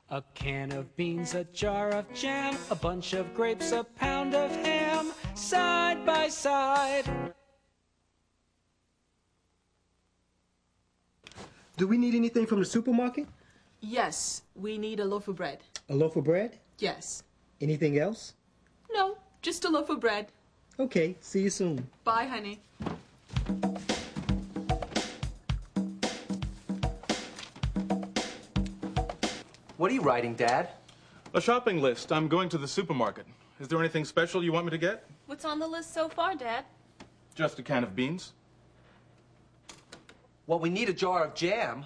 A can of beans, a jar of jam, a bunch of grapes, a pound of ham, side by side. Do we need anything from the supermarket? Yes, we need a loaf of bread. A loaf of bread? Yes. Anything else? No, just a loaf of bread. Okay, see you soon. Bye, honey. What are you writing, Dad? A shopping list. I'm going to the supermarket. Is there anything special you want me to get? What's on the list so far, Dad? Just a can of beans. Well, we need a jar of jam.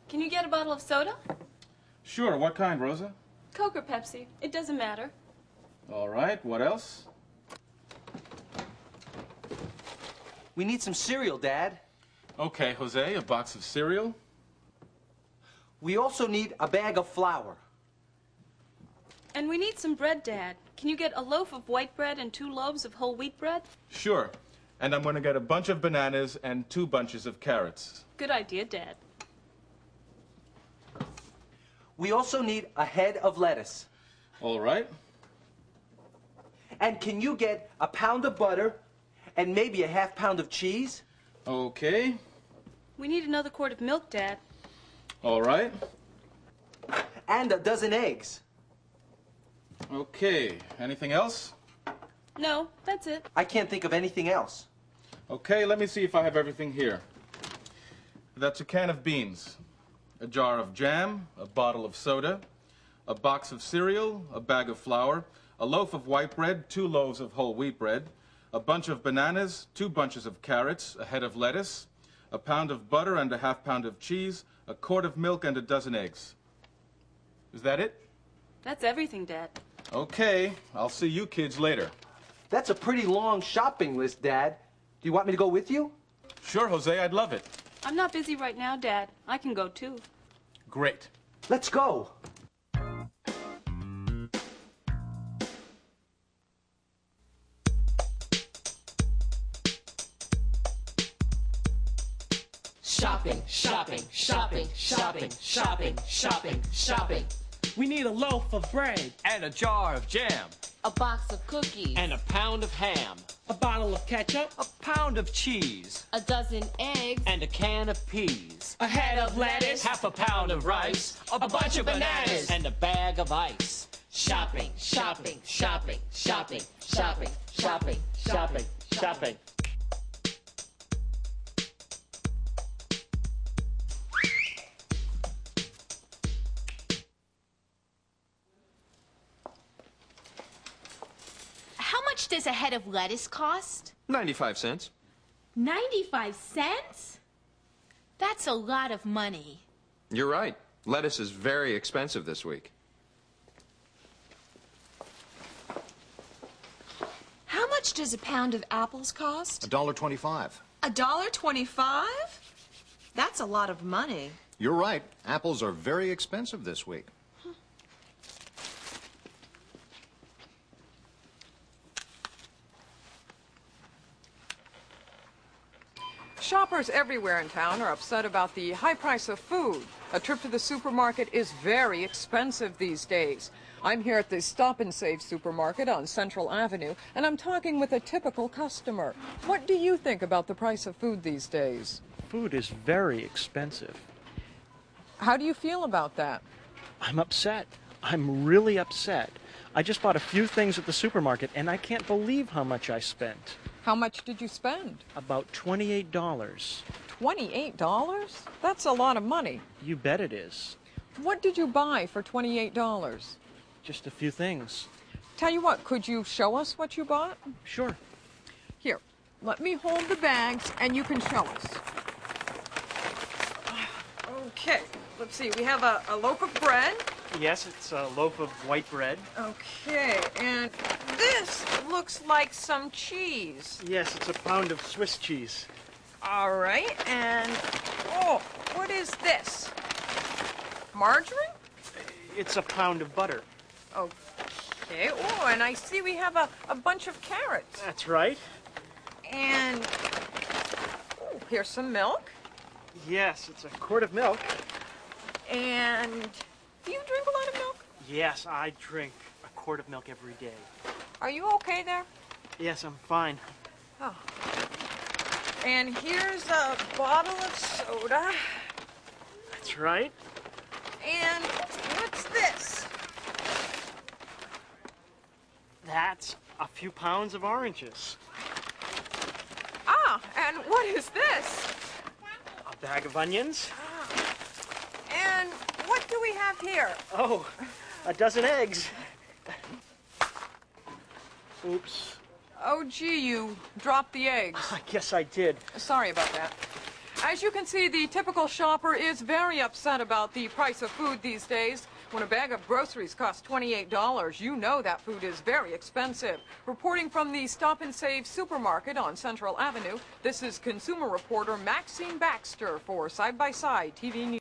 Can you get a bottle of soda? Sure. What kind, Rosa? Coke or Pepsi. It doesn't matter. All right. What else? We need some cereal, Dad. Okay, Jose, a box of cereal. We also need a bag of flour. And we need some bread, Dad. Can you get a loaf of white bread and 2 loaves of whole wheat bread? Sure. And I'm going to get a bunch of bananas and 2 bunches of carrots. Good idea, Dad. We also need a head of lettuce. All right. And can you get a pound of butter and maybe a half pound of cheese? Okay. We need another quart of milk, Dad. All right. And a dozen eggs. Okay. Anything else? No, that's it. I can't think of anything else. Okay, let me see if I have everything here. That's a can of beans, a jar of jam, a bottle of soda, a box of cereal, a bag of flour, a loaf of white bread, 2 loaves of whole wheat bread, a bunch of bananas, 2 bunches of carrots, a head of lettuce, a pound of butter and a half pound of cheese, a quart of milk, and a dozen eggs. Is that it? That's everything, Dad. Okay, I'll see you kids later. That's a pretty long shopping list, Dad. Do you want me to go with you? Sure, Jose, I'd love it. I'm not busy right now, Dad. I can go, too. Great. Let's go. Shopping, shopping, shopping, shopping, shopping, shopping, shopping. We need a loaf of bread, And a jar of jam. A box of cookies. And a pound of ham. a bottle of ketchup, A pound of cheese. A dozen eggs. And a can of peas. a head of lettuce, Half a pound of rice. A bunch of bananas. And a bag of ice. Shopping, shopping, shopping, shopping, shopping, shopping, shopping, shopping. How much does a head of lettuce cost? 95 cents. 95 cents? That's a lot of money. You're right. Lettuce is very expensive this week. How much does a pound of apples cost? $1.25. $1.25? That's a lot of money. You're right. Apples are very expensive this week. Shoppers everywhere in town are upset about the high price of food. A trip to the supermarket is very expensive these days. I'm here at the Stop and Save supermarket on Central Avenue, and I'm talking with a typical customer. What do you think about the price of food these days? Food is very expensive. How do you feel about that? I'm upset. I'm really upset. I just bought a few things at the supermarket, and I can't believe how much I spent. How much did you spend? About $28. $28? That's a lot of money. You bet it is. What did you buy for $28? Just a few things. Tell you what, could you show us what you bought? Sure. Here, let me hold the bags and you can show us. Okay, let's see. We have a loaf of bread. Yes, it's a loaf of white bread. Okay, and this looks like some cheese. Yes, it's a pound of Swiss cheese. All right, and, oh, what is this? Margarine? It's a pound of butter. Okay, oh, and I see we have a bunch of carrots. That's right. And, oh, here's some milk. Yes, it's a quart of milk. And do you drink a lot of milk? Yes, I drink a quart of milk every day. Are you okay there? Yes, I'm fine. Oh. And here's a bottle of soda. That's right. And what's this? That's a few pounds of oranges. Ah, and what is this? A bag of onions. And what do we have here? Oh, a dozen eggs. Oops. Oh, gee, you dropped the eggs. I guess I did. Sorry about that. As you can see, the typical shopper is very upset about the price of food these days. When a bag of groceries costs $28, you know that food is very expensive. Reporting from the Stop and Save supermarket on Central Avenue, this is consumer reporter Maxine Baxter for Side by Side TV News.